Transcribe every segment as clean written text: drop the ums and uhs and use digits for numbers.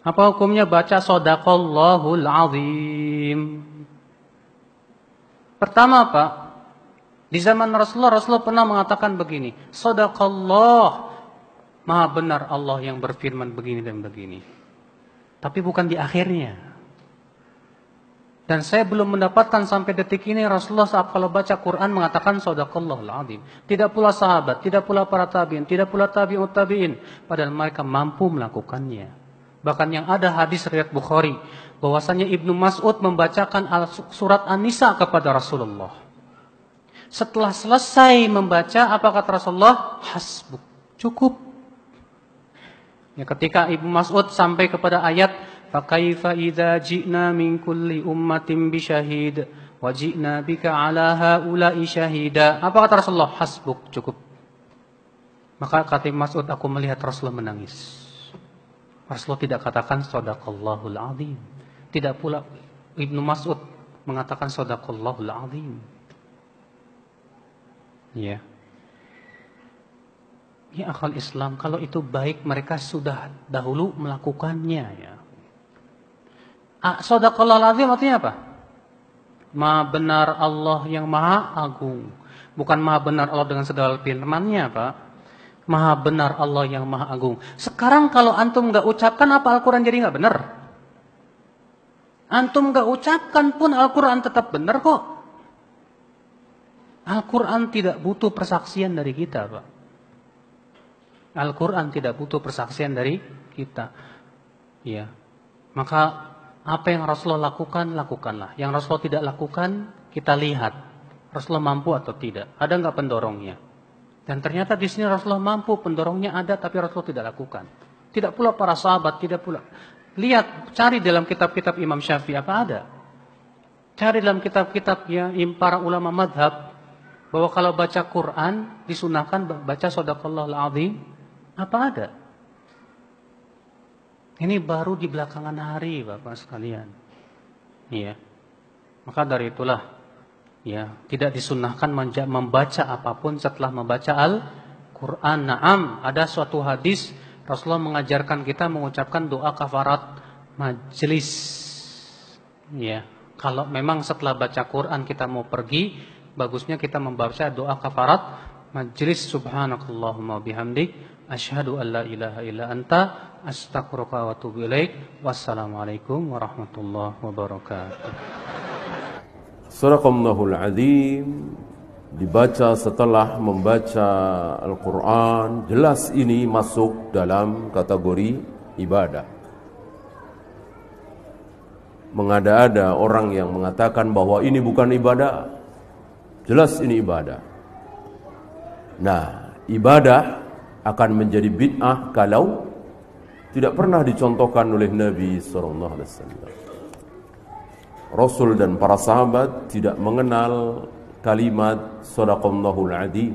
Apa hukumnya baca Shadaqallahul Azim? Pertama Pak, di zaman Rasulullah pernah mengatakan begini, Shadaqallah, maha benar Allah yang berfirman begini dan begini. Tapi bukan di akhirnya. Dan saya belum mendapatkan sampai detik ini Rasulullah saat kalau baca Quran mengatakan Shadaqallahul Azim. Tidak pula sahabat, tidak pula para tabi'in, tidak pula tabi'ut tabi'in. Padahal mereka mampu melakukannya. Bahkan yang ada hadis riwayat Bukhari bahwasanya Ibnu Mas'ud membacakan surat An-Nisa kepada Rasulullah. Setelah selesai membaca, apa kata Rasulullah? Hasbuk, cukup. Ya, ketika Ibnu Mas'ud sampai kepada ayat fakaifa idza ji'na min kulli ummatin bi syahid wa ji'na bika 'ala haula'i syahida. Apa kata Rasulullah? Hasbuk, cukup. Maka kata Ibnu Mas'ud, aku melihat Rasulullah menangis. Rasulullah tidak katakan Shadaqallahul Azim. Tidak pula Ibnu Mas'ud mengatakan Shadaqallahul Azim. Ya. Ya akal Islam, kalau itu baik mereka sudah dahulu melakukannya ya. Shadaqallahul Azim artinya apa? Maha benar Allah yang maha agung. Bukan maha benar Allah dengan segala firman-Nya, Pak. Maha benar Allah yang maha agung. Sekarang kalau antum gak ucapkan, apa Al-Quran jadi gak benar? Antum gak ucapkan pun Al-Quran tetap benar kok. Al-Quran tidak butuh persaksian dari kita, Pak. Al-Quran tidak butuh persaksian dari kita. Ya. Maka apa yang Rasulullah lakukan, lakukanlah. Yang Rasulullah tidak lakukan, kita lihat. Rasulullah mampu atau tidak. Ada gak pendorongnya? Dan ternyata di sini Rasulullah mampu, pendorongnya ada, tapi Rasulullah tidak lakukan. Tidak pula para sahabat, tidak pula. Lihat, cari dalam kitab-kitab Imam Syafi'i apa ada. Cari dalam kitab-kitab ya, para ulama madhab, bahwa kalau baca Quran, disunahkan baca Shadaqallahul Azim, apa ada? Ini baru di belakangan hari, Bapak sekalian. Iya. Maka dari itulah, ya, tidak disunahkan membaca apapun setelah membaca Al-Quran. Naam, ada suatu hadis Rasulullah mengajarkan kita mengucapkan doa kafarat majelis. Ya, kalau memang setelah baca Quran kita mau pergi, bagusnya kita membaca doa kafarat majelis. Subhanakallahumma bihamdik, asyhadu an la ilaha illa anta, astaghfiruka wa atubu ilaik. Wassalamualaikum warahmatullahi wabarakatuh. Shadaqallahul Azim dibaca setelah membaca Al-Quran, jelas ini masuk dalam kategori ibadah. Mengada-ada orang yang mengatakan bahwa ini bukan ibadah, jelas ini ibadah. Nah, ibadah akan menjadi bid'ah kalau tidak pernah dicontohkan oleh Nabi SAW. Rasul dan para sahabat tidak mengenal kalimat Shadaqallahul Azim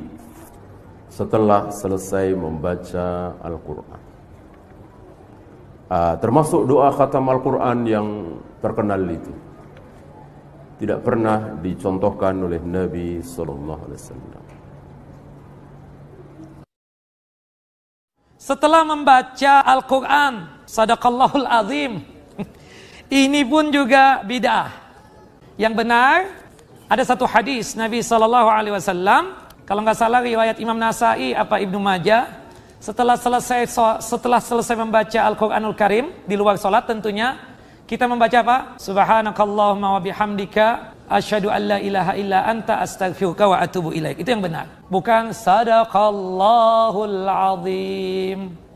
setelah selesai membaca Al-Quran. Termasuk doa khatam Al-Quran yang terkenal itu tidak pernah dicontohkan oleh Nabi SAW. Setelah membaca Al-Quran Shadaqallahul Azim, ini pun juga bid'ah. Yang benar, ada satu hadis Nabi SAW, kalau nggak salah riwayat Imam Nasai apa Ibnu Majah, setelah selesai membaca Al-Quranul Karim di luar sholat tentunya, kita membaca apa? Subhanakallahumma wa bihamdika, asyhadu an la ilaha illa anta, astaghfiruka wa atubu ilaik. Itu yang benar. Bukan Shadaqallahul Azim.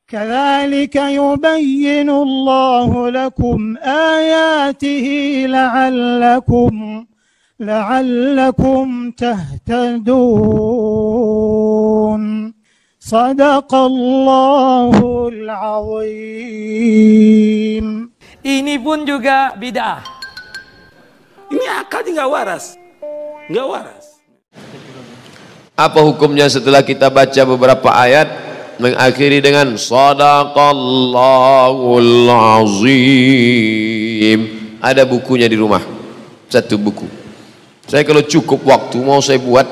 كذلك يبين الله لكم آياته لعلكم تهتدون صدق الله العظيم. Ini pun juga bid'ah. Ini akalnya nggak waras. Apa hukumnya setelah kita baca beberapa ayat mengakhiri dengan Shadaqallahul Azim? Ada bukunya di rumah, satu buku. Saya kalau cukup waktu mau saya buat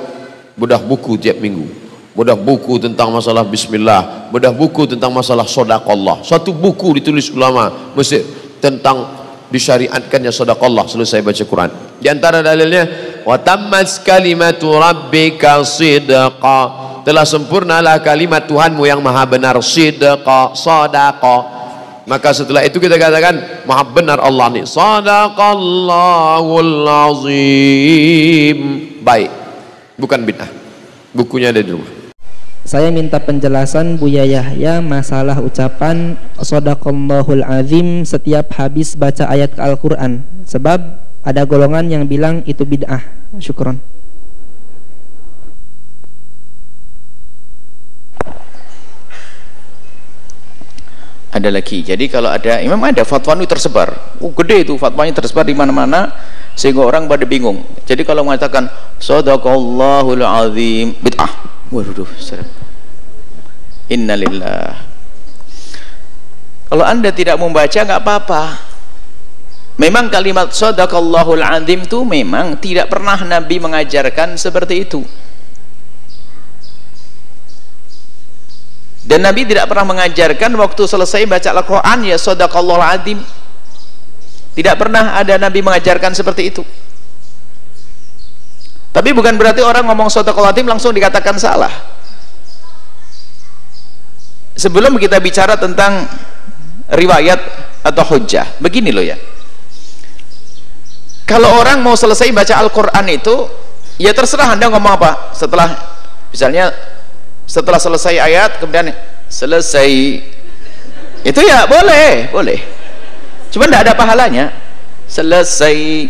bedah buku tiap minggu. bedah buku tentang masalah bismillah, bedah buku tentang masalah sedekah. Satu buku ditulis ulama Mesir tentang disyariatkannya sedekah, selesai baca Quran. Di antara dalilnya, wa tammat kalimatu rabbika sidqa, telah sempurnalah kalimat Tuhanmu yang maha benar, sidqa, sedekah. Maka setelah itu kita katakan maha benar Allah nih, sadaqallahul azim. Baik, bukan bid'ah. Bukunya ada di rumah. Saya minta penjelasan Buya Yahya masalah ucapan Shadaqallahul Azim setiap habis baca ayat Al-Quran, sebab ada golongan yang bilang itu bid'ah. Syukron. Ada lagi. Jadi kalau ada, memang ada fatwa itu tersebar. Gede itu fatwanya tersebar di mana-mana sehingga orang pada bingung. Jadi kalau mengatakan Shadaqallahul Azim bid'ah. Waduh, innalillah. Kalau anda tidak membaca nggak apa-apa. Memang kalimat Shadaqallahul Azim itu memang tidak pernah Nabi mengajarkan seperti itu. Dan Nabi tidak pernah mengajarkan waktu selesai baca Al-Quran ya Shadaqallahul Azim. Tidak pernah ada Nabi mengajarkan seperti itu. Tapi bukan berarti orang ngomong Shadaqallahul Azim langsung dikatakan salah. Sebelum kita bicara tentang riwayat atau hujjah, begini loh ya. Kalau orang mau selesai baca Al-Quran itu, ya terserah Anda ngomong apa. Setelah, misalnya setelah selesai ayat, kemudian selesai, itu ya boleh, boleh. Cuma tidak ada pahalanya. Selesai.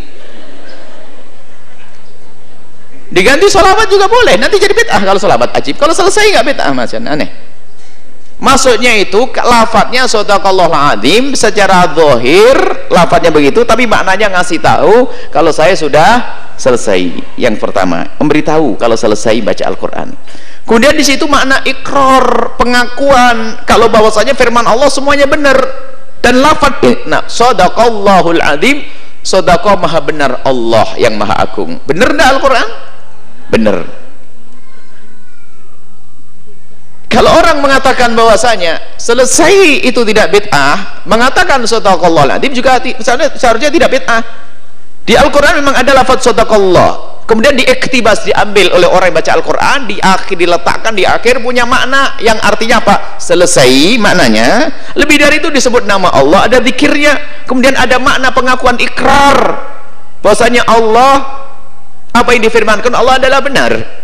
Diganti sholawat juga boleh, nanti jadi bid'ah kalau sholawat ajib. Kalau selesai nggak bid'ah, macam aneh. Maksudnya itu lafadznya Shadaqallahul Azim secara zahir lafadznya begitu, tapi maknanya ngasih tahu kalau saya sudah selesai. Yang pertama, memberitahu kalau selesai baca Al-Quran. Kemudian di situ makna ikrar, pengakuan kalau bahwasanya firman Allah semuanya benar dan lafadz Shadaqallahul Azim, sedekah maha benar Allah yang maha agung. Benar enggak Al-Quran? Benar. Kalau orang mengatakan bahwasanya selesai itu tidak bid'ah, mengatakan Shadaqallahul Azim juga seharusnya tidak bid'ah. Di Al-Quran memang ada lafaz Shadaqallah, kemudian diektibas, diambil oleh orang yang baca Al-Quran, di akhir diletakkan di akhir, punya makna yang artinya apa? Selesai maknanya. Lebih dari itu disebut nama Allah, ada zikirnya, kemudian ada makna pengakuan ikrar bahwasanya Allah, apa yang difirmankan Allah adalah benar.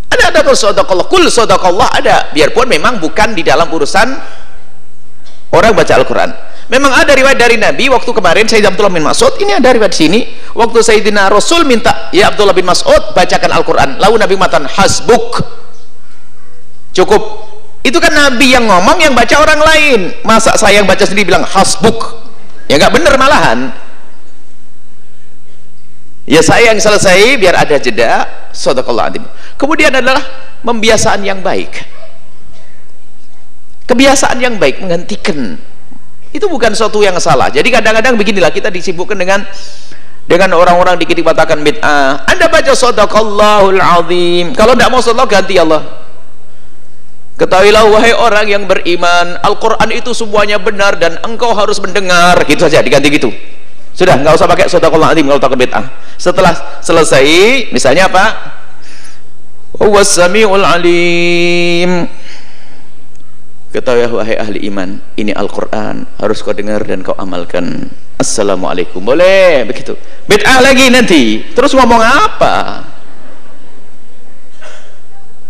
Ada Shadaqallah, kul Shadaqallah ada, biarpun memang bukan di dalam urusan orang baca Al-Quran. Memang ada riwayat dari Nabi waktu kemarin Sayyidina Abdullah bin Mas'ud, ini ada riwayat sini, waktu Sayyidina Rasul minta ya Abdullah bin Mas'ud bacakan Al-Quran, lalu Nabi mengatakan hasbuk, cukup. Itu kan Nabi yang ngomong, yang baca orang lain. Masa saya yang baca sendiri bilang hasbuk? Ya nggak bener malahan. Ya saya yang selesai biar ada jeda. Shadaqallahul Azim. Kemudian adalah pembiasaan yang baik. Kebiasaan yang baik menghentikan. Itu bukan sesuatu yang salah. Jadi kadang-kadang beginilah, kita disibukkan dengan orang-orang dikit dikatakan bid'ah. Anda baca Shadaqallahul Azim, kalau tidak mau sedekah ganti Allah. Ketahuilah wahai orang yang beriman, Al-Quran itu semuanya benar dan engkau harus mendengar. Gitu saja, diganti gitu. Sudah, nggak usah pakai Shadaqallahul Azim kalau takut bid'ah. Setelah selesai, misalnya apa? Huwas Samiul Alim. Ketahuilah wahai ahli iman, ini Al-Quran harus kau dengar dan kau amalkan. Assalamualaikum. Boleh begitu. Bid'ah lagi nanti. Terus ngomong apa?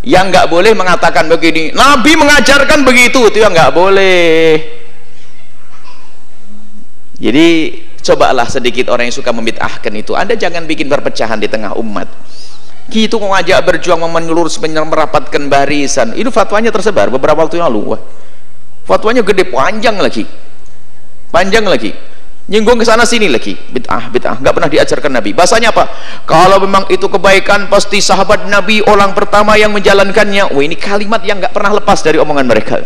Yang nggak boleh mengatakan begini, Nabi mengajarkan begitu, itu yang nggak boleh. Jadi cobalah sedikit orang yang suka membid'ahkan itu, Anda jangan bikin perpecahan di tengah umat. Gitu ngajak berjuang menyeluruh merapatkan barisan. Itu fatwanya tersebar beberapa waktu yang lalu. Wah, fatwanya gede, panjang lagi, nyinggung ke sana sini lagi. Bid'ah, nggak pernah diajarkan Nabi. Bahasanya apa? Kalau memang itu kebaikan, pasti sahabat Nabi orang pertama yang menjalankannya. Wah, ini kalimat yang nggak pernah lepas dari omongan mereka.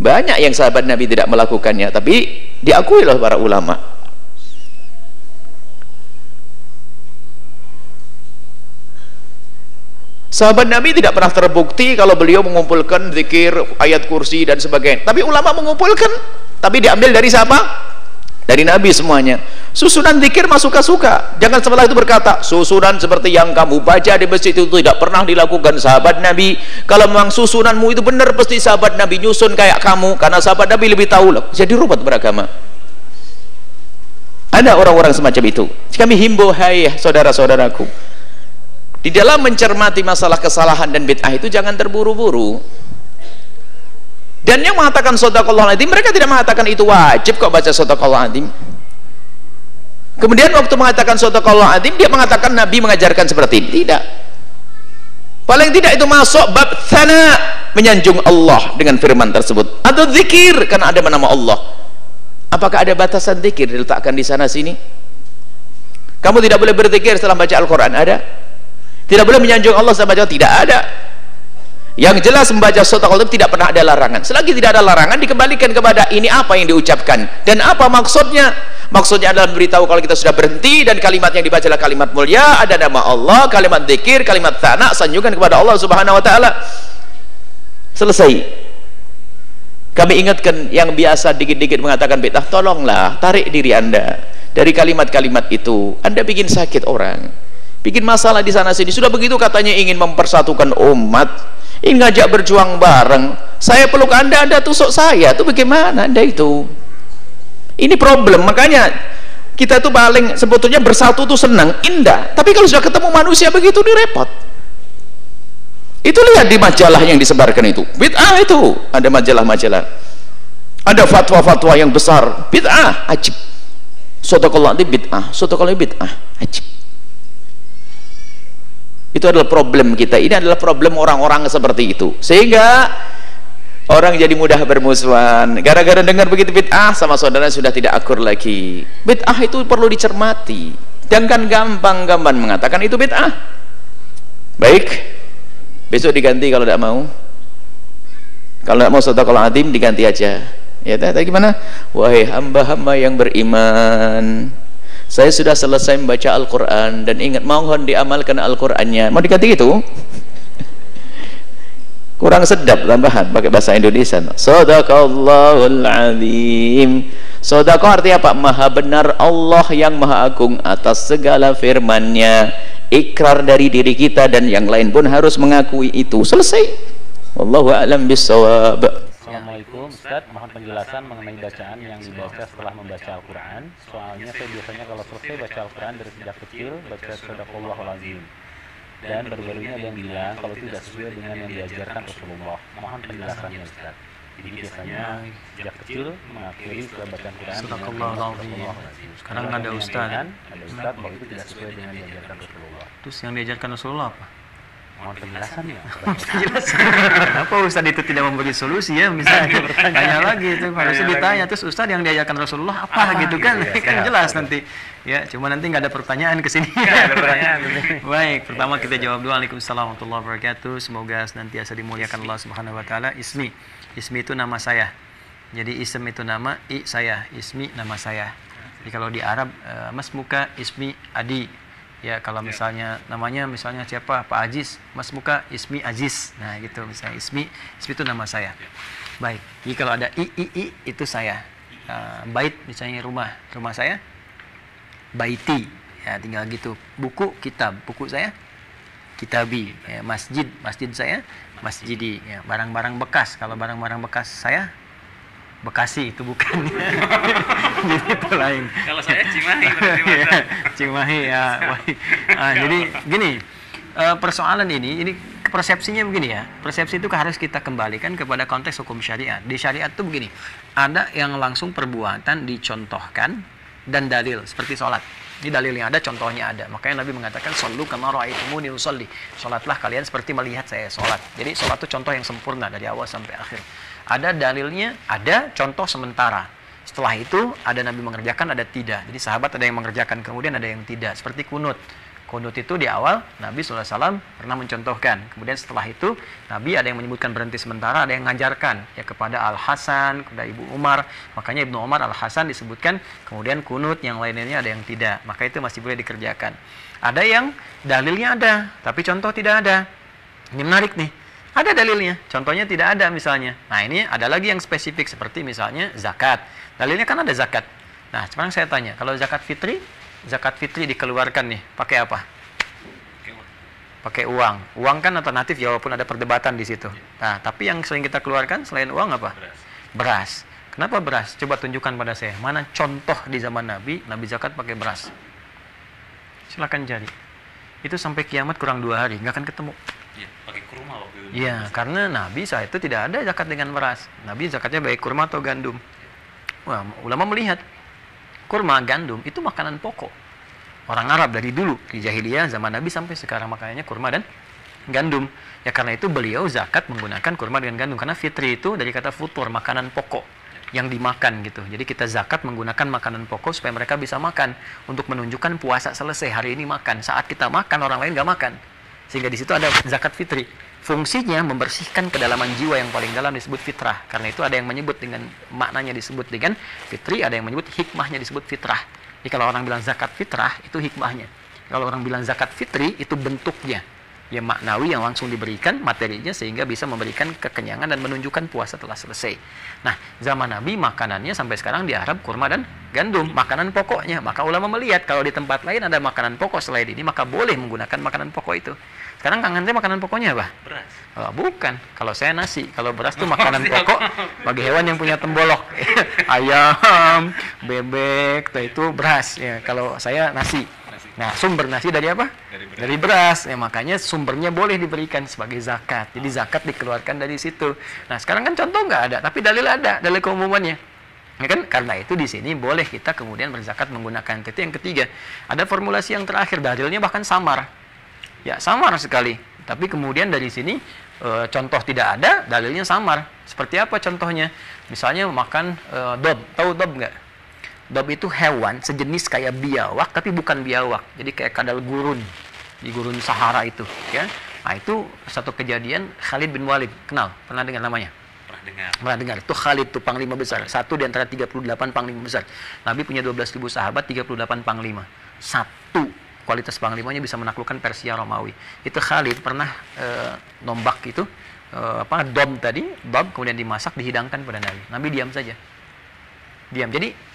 Banyak yang sahabat Nabi tidak melakukannya, tapi diakui oleh para ulama. Sahabat Nabi tidak pernah terbukti kalau beliau mengumpulkan zikir, ayat kursi dan sebagainya. Tapi ulama mengumpulkan, tapi diambil dari siapa? Dari Nabi semuanya. Susunan zikir mah suka-suka. Jangan setelah itu berkata, susunan seperti yang kamu baca di masjid itu tidak pernah dilakukan sahabat Nabi. Kalau memang susunanmu itu benar, pasti sahabat Nabi nyusun kayak kamu, karena sahabat Nabi lebih tahu. Jadi rubat beragama. Ada orang-orang semacam itu. Kami himbau, hai saudara-saudaraku, di dalam mencermati masalah kesalahan dan bid'ah itu jangan terburu-buru. Dan yang mengatakan shadaqallahul adzim, mereka tidak mengatakan itu wajib kok baca shadaqallahul adzim. Kemudian waktu mengatakan shadaqallahul adzim, dia mengatakan Nabi mengajarkan seperti ini. Tidak. Paling tidak itu masuk bab tsana, menyanjung Allah dengan firman tersebut, atau zikir karena ada nama Allah. Apakah ada batasan zikir diletakkan di sana sini? Kamu tidak boleh berzikir setelah baca Al-Quran, ada? Tidak boleh menyanjung Allah setelah baca, tidak ada. Yang jelas membaca shadaqallahul adzim tidak pernah ada larangan. Selagi tidak ada larangan, dikembalikan kepada ini apa yang diucapkan dan apa maksudnya. Maksudnya adalah memberitahu kalau kita sudah berhenti dan kalimat yang dibaca adalah kalimat mulia, ada nama Allah, kalimat zikir, kalimat tsana, sanjungan kepada Allah Subhanahu wa taala. Selesai. Kami ingatkan yang biasa dikit-dikit mengatakan bid'ah, tolonglah tarik diri Anda dari kalimat-kalimat itu. Anda bikin sakit orang, bikin masalah di sana sini. Sudah begitu katanya ingin mempersatukan umat, ingin ngajak berjuang bareng. Saya peluk Anda, Anda tusuk saya. Itu bagaimana Anda itu? Ini problem. Makanya kita tuh paling sebetulnya bersatu tuh senang, indah. Tapi kalau sudah ketemu manusia begitu, ini repot. Itu lihat di majalah yang disebarkan itu. Bid'ah itu. Ada majalah-majalah. Ada fatwa-fatwa yang besar. Bid'ah, ajib. Shadaqallahul adzim bid'ah. Shadaqallahul adzim bid'ah, ajib. Itu adalah problem kita. Ini adalah problem orang-orang seperti itu, sehingga orang jadi mudah bermusuhan gara-gara dengar begitu bid'ah, sama saudara sudah tidak akur lagi. Bid'ah itu perlu dicermati. Jangan gampang-gampang mengatakan itu bid'ah. Baik, besok diganti kalau tidak mau. Kalau tidak mau shadaqallahul adzim diganti aja. Ya, tadi gimana? Wahai hamba-hamba yang beriman, saya sudah selesai membaca Al-Quran dan ingat mohon diamalkan Al-Qurannya. Mau diganti gitu? Kurang sedap tambahan pakai bahasa Indonesia. Shadaqallahul adzim. Shadaqah artinya apa? Maha benar Allah yang maha agung atas segala firman-Nya. Ikrar dari diri kita dan yang lain pun harus mengakui itu. Selesai. Wallahu a'lam bissawab. Assalamualaikum Ustaz, mohon penjelasan mengenai bacaan yang dibaca setelah membaca Al-Quran. Soalnya saya biasanya kalau selesai baca Al-Quran dari sejak kecil baca shadaqallahul adzim, dan baru-barunya ada yang bilang kalau itu tidak sesuai dengan yang diajarkan Rasulullah. Mohon penjelasannya Ustaz. Jadi biasanya sejak kecil mengakhiri setelah bacaan Quran shadaqallahul adzim. Sekarang ada Ustaz bahwa itu tidak sesuai dengan yang diajarkan Rasulullah. Terus yang diajarkan Rasulullah apa? Mohon penjelasannya. Kenapa Ustaz itu tidak memberi solusi ya? Misalnya tanya lagi itu harusnya ditanya. Terus Ustaz yang diajarkan Rasulullah apa gitu kan? Kan jelas nanti. Ya, cuma nanti nggak ada pertanyaan ke sini. Baik, pertama kita jawab dulu. Waalaikumsalam warahmatullahi wabarakatuh. Semoga senantiasa dimuliakan Allah Subhanahu wa taala. Ismi itu nama saya. Jadi ism itu nama, saya. Ismi nama saya. Jadi kalau di Arab Mas Muka Ismi Adi. Ya, kalau misalnya namanya misalnya siapa? Pak Aziz, Mas Muka Ismi Aziz. Nah, gitu misalnya Ismi itu nama saya. Baik. Jadi kalau ada I itu saya. Bait misalnya rumah saya baiti. Ya, tinggal gitu. Buku kitab, buku saya kitabi. Ya, masjid saya masjidi. Ya, barang-barang bekas, kalau barang-barang bekas saya Bekasi itu bukan. Jadi itu lain. Kalau saya Cimahi Cimahi ya. Jadi gini, persoalan ini persepsinya begini ya. Persepsi itu harus kita kembalikan kepada konteks hukum syariat. Di syariat itu begini, ada yang langsung perbuatan dicontohkan dan dalil seperti sholat. Ini dalil yang ada, contohnya ada. Makanya Nabi mengatakan shollu kama ra'aitumuni usolli. Sholatlah kalian seperti melihat saya sholat. Jadi sholat itu contoh yang sempurna dari awal sampai akhir. Ada dalilnya, ada contoh sementara. Setelah itu ada Nabi mengerjakan, ada tidak. Jadi sahabat ada yang mengerjakan, kemudian ada yang tidak. Seperti kunut. Kunut itu di awal Nabi SAW pernah mencontohkan. Kemudian setelah itu Nabi ada yang menyebutkan berhenti sementara, ada yang mengajarkan ya kepada Al-Hasan, kepada Ibu Umar. Makanya Ibnu Umar, Al-Hasan disebutkan. Kemudian kunut yang lainnya ada yang tidak. Maka itu masih boleh dikerjakan. Ada yang dalilnya ada, tapi contoh tidak ada. Ini menarik nih. Ada dalilnya. Contohnya tidak ada misalnya. Nah, ini ada lagi yang spesifik seperti misalnya zakat. Dalilnya kan ada zakat. Nah, sekarang saya tanya, kalau zakat fitri dikeluarkan nih, pakai apa? Pakai uang. Uang kan alternatif ya, walaupun ada perdebatan di situ. Nah, tapi yang sering kita keluarkan selain uang apa? Beras. Kenapa beras? Coba tunjukkan pada saya. Mana contoh di zaman Nabi zakat pakai beras? Silakan cari. Itu sampai kiamat kurang 2 hari, nggak akan ketemu. Iya, pakai kurma waktu itu. Iya, karena Nabi saat itu tidak ada zakat dengan beras. Nabi zakatnya baik kurma atau gandum. Wah, ulama melihat kurma, gandum itu makanan pokok. Orang Arab dari dulu, di jahiliyah zaman Nabi sampai sekarang makanannya kurma dan gandum. Ya karena itu beliau zakat menggunakan kurma dengan gandum. Karena fitri itu dari kata futur, makanan pokok yang dimakan gitu. Jadi kita zakat menggunakan makanan pokok supaya mereka bisa makan. Untuk menunjukkan puasa selesai, hari ini makan. Saat kita makan, orang lain nggak makan. Sehingga di situ ada zakat fitri. Fungsinya membersihkan kedalaman jiwa yang paling dalam disebut fitrah. Karena itu ada yang menyebut dengan maknanya disebut dengan fitri, ada yang menyebut hikmahnya disebut fitrah. Jadi kalau orang bilang zakat fitrah, itu hikmahnya. Kalau orang bilang zakat fitri, itu bentuknya. Ya maknawi yang langsung diberikan materinya sehingga bisa memberikan kekenyangan dan menunjukkan puasa telah selesai. Nah, zaman Nabi makanannya sampai sekarang di Arab kurma dan gandum, makanan pokoknya. Maka ulama melihat kalau di tempat lain ada makanan pokok selain ini, maka boleh menggunakan makanan pokok itu. Sekarang Kang Andre makanan pokoknya apa? Beras. Oh, bukan. Kalau saya nasi. Kalau beras itu makanan pokok bagi hewan yang punya tembolok. Ayam, bebek, itu beras. Ya, kalau saya nasi. Nah, sumber nasi dari apa? Dari beras. Ya, makanya sumbernya boleh diberikan sebagai zakat. Jadi zakat dikeluarkan dari situ. Nah, sekarang kan contoh nggak ada, tapi dalil ada, dalil keumumannya. Ya kan? Karena itu di sini boleh kita kemudian berzakat menggunakan itu. Yang ketiga, ada formulasi yang terakhir, dalilnya bahkan samar. Ya, samar sekali. Tapi kemudian dari sini contoh tidak ada, dalilnya samar. Seperti apa contohnya? Misalnya makan dob. Tahu dob nggak? Dob itu hewan sejenis kayak biawak, tapi bukan biawak. Jadi kayak kadal gurun di gurun Sahara itu, ya. Nah, itu satu kejadian Khalid bin Walid. Kenal? Pernah dengar namanya? Pernah dengar. Itu Khalid, itu panglima besar. Satu di antara 38 panglima besar. Nabi punya 12.000 sahabat, 38 panglima. Satu kualitas panglimanya bisa menaklukkan Persia Romawi. Itu Khalid pernah nombak itu dob tadi, dob kemudian dimasak, dihidangkan pada Nabi. Nabi diam saja. Diam. Jadi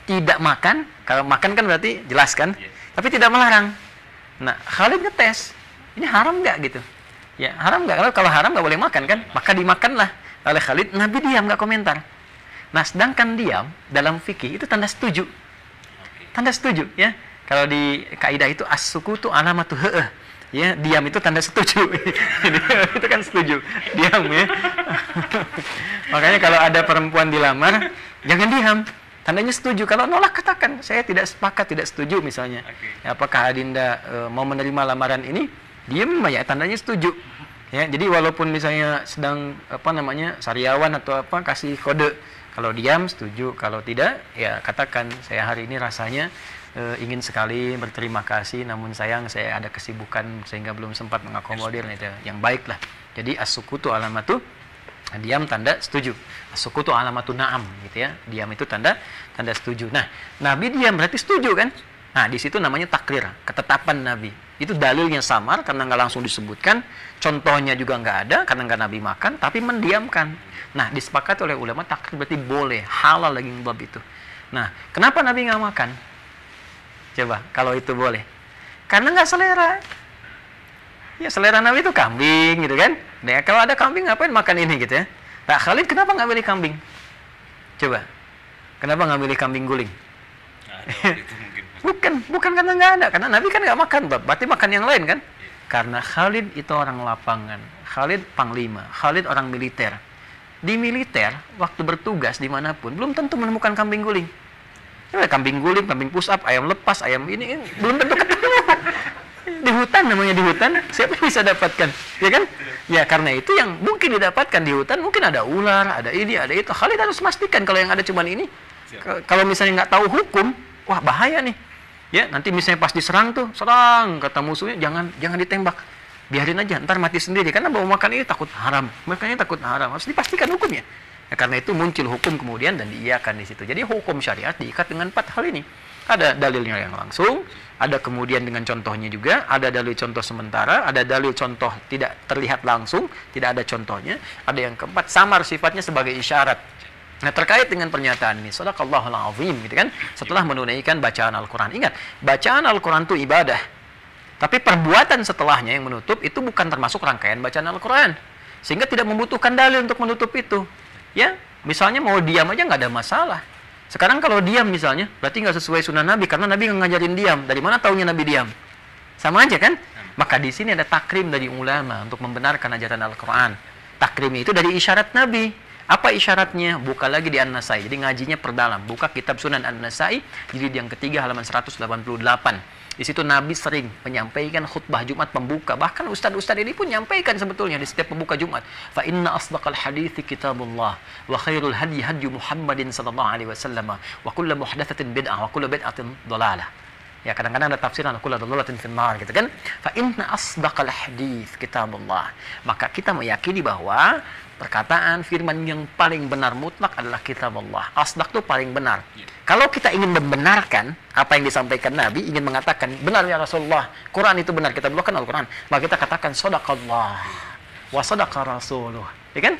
tidak makan, kalau makan kan berarti jelas kan, tapi tidak melarang. Nah, Khalid ngetes, ini haram nggak gitu? Ya, haram nggak? Kalau haram nggak boleh makan kan, maka dimakanlah oleh Khalid. Nabi diam, nggak komentar. Nah, sedangkan diam dalam fikih itu tanda setuju, tanda setuju ya. Kalau di kaidah itu as-sukutu alamatu he'eh, ya, diam itu tanda setuju. Itu kan setuju, diam ya. Makanya kalau ada perempuan dilamar, jangan diam. Tandanya setuju. Kalau nolak katakan, saya tidak sepakat, tidak setuju misalnya. Ya, apakah Adinda mau menerima lamaran ini? Diam ya, tandanya setuju. Ya, jadi walaupun misalnya sedang sariawan atau apa, kasih kode. Kalau diam setuju, kalau tidak ya katakan saya hari ini rasanya ingin sekali berterima kasih, namun sayang saya ada kesibukan sehingga belum sempat mengakomodir. Itu yang baik lah. Jadi as-sukutu alamatu, diam tanda setuju. As-sukutu alamatu na'am gitu ya. Diam itu tanda setuju. Nah, Nabi diam berarti setuju kan? Nah, di situ namanya takrir, ketetapan Nabi. Itu dalilnya samar karena nggak langsung disebutkan, contohnya juga nggak ada karena nggak Nabi makan, tapi mendiamkan. Nah, disepakati oleh ulama takrir berarti boleh, halal lagi bab itu. Nah, kenapa Nabi nggak makan? Coba, kalau itu boleh. Karena nggak selera. Ya, selera Nabi itu kambing gitu kan. Nah, kalau ada kambing ngapain makan ini gitu ya. Nah, Khalid kenapa nggak milih kambing? Coba. Kenapa nggak milih kambing guling? bukan karena nggak ada. Karena Nabi kan nggak makan, berarti makan yang lain kan. Karena Khalid itu orang lapangan. Khalid panglima. Khalid orang militer. Di militer, waktu bertugas dimanapun, belum tentu menemukan kambing guling. Ya, kambing guling, kambing push up, ayam lepas, ayam ini belum tentu ketemu. Di hutan namanya, di hutan siapa yang bisa dapatkan, ya kan? Ya karena itu yang mungkin didapatkan di hutan mungkin ada ular, ada ini, ada itu. Khalid harus memastikan kalau yang ada cuman ini. Kalau misalnya nggak tahu hukum, wah bahaya nih. Ya nanti misalnya pas diserang tuh, serang kata musuhnya jangan ditembak, biarin aja, ntar mati sendiri karena bawa makan ini takut haram, makanya takut haram harus dipastikan hukumnya. Ya, karena itu muncul hukum kemudian dan diiakan di situ. Jadi hukum syariat diikat dengan 4 hal ini. Ada dalilnya yang langsung, ada kemudian dengan contohnya juga, ada dalil contoh sementara, ada dalil contoh tidak terlihat langsung, tidak ada contohnya, ada yang keempat samar sifatnya sebagai isyarat. Nah, terkait dengan pernyataan ini, shadaqallahul azim gitu kan, setelah menunaikan bacaan Al-Qur'an. Ingat, bacaan Al-Qur'an itu ibadah. Tapi perbuatan setelahnya yang menutup itu bukan termasuk rangkaian bacaan Al-Qur'an. Sehingga tidak membutuhkan dalil untuk menutup itu. Ya, misalnya mau diam aja nggak ada masalah. Sekarang kalau diam misalnya, berarti nggak sesuai sunnah Nabi, karena Nabi nggak ngajarin diam. Dari mana taunya Nabi diam? Sama aja kan? Maka di sini ada takrim dari ulama untuk membenarkan ajaran Al-Quran. Takrim itu dari isyarat Nabi. Apa isyaratnya? Buka lagi di An-Nasai. Jadi ngajinya perdalam. Buka kitab Sunan An-Nasai, jilid yang ketiga halaman 188. Di situ Nabi sering menyampaikan khutbah Jumat pembuka. Bahkan ustaz-ustaz ini pun menyampaikan sebetulnya di setiap pembuka Jumat. Fa inna asdaqal hadithi kitabullah wa khairul hadyi hadyu Muhammadin sallallahu alaihi wasallam wa kullu muhdatsatin bid'ah wa kullu bid'atin dhalalah. Ya, kadang-kadang ada tafsiran kullu dhalalatin finnar gitu kan. Fa inna asdaqal hadits kitabullah. Maka kita meyakini bahwa perkataan firman yang paling benar mutlak adalah kitab Allah. Asdaq itu paling benar. Kalau kita ingin membenarkan apa yang disampaikan Nabi, ingin mengatakan benar ya Rasulullah, Quran itu benar, kita belokkan Al-Quran, maka kita katakan sadaqallah wa sadaqa rasuluh. Ya kan?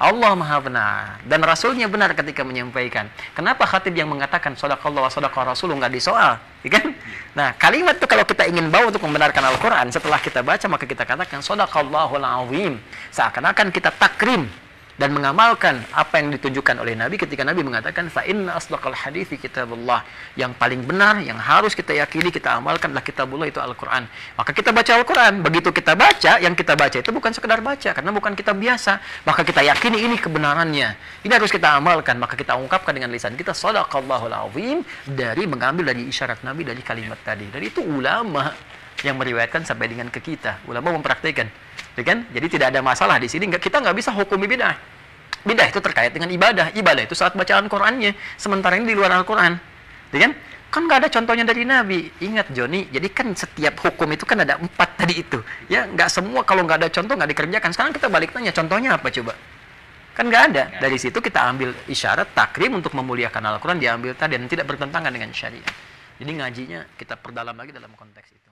Allah Maha benar dan Rasulnya benar ketika menyampaikan. Kenapa khatib yang mengatakan sadaqallah wa sadaqa rasuluh nggak disoal? Ya kan? Nah, kalimat itu kalau kita ingin bawa untuk membenarkan Al-Quran, setelah kita baca maka kita katakan sadaqallahul azim. Seakan-akan kita takrim dan mengamalkan apa yang ditunjukkan oleh Nabi ketika Nabi mengatakan fa inna asdaqal hadithi kitabullah. Yang paling benar, yang harus kita yakini, kita amalkan adalah kitabullah, itu Al-Quran. Maka kita baca Al-Quran. Begitu kita baca, yang kita baca itu bukan sekedar baca, karena bukan kitab biasa. Maka kita yakini ini kebenarannya. Ini harus kita amalkan. Maka kita ungkapkan dengan lisan kita sadaqallahul azim, dari mengambil dari isyarat Nabi dari kalimat tadi. Dan itu ulama yang meriwayatkan sampai dengan ke kita. Ulama mempraktikkan. Ya kan? Jadi tidak ada masalah di sini. Kita nggak bisa hukumi bidah. Bidah itu terkait dengan ibadah. Ibadah itu saat bacaan Qurannya. Sementara ini di luar Al-Quran. Ya kan? Kan nggak ada contohnya dari Nabi. Ingat Joni, jadi kan setiap hukum itu kan ada 4 tadi itu. Ya, nggak semua kalau nggak ada contoh nggak dikerjakan. Sekarang kita balik tanya, contohnya apa coba? Kan nggak ada. Dari situ kita ambil isyarat takrim untuk memuliakan Al-Quran, diambil tadi dan tidak bertentangan dengan syariat. Jadi ngajinya kita perdalam lagi dalam konteks itu.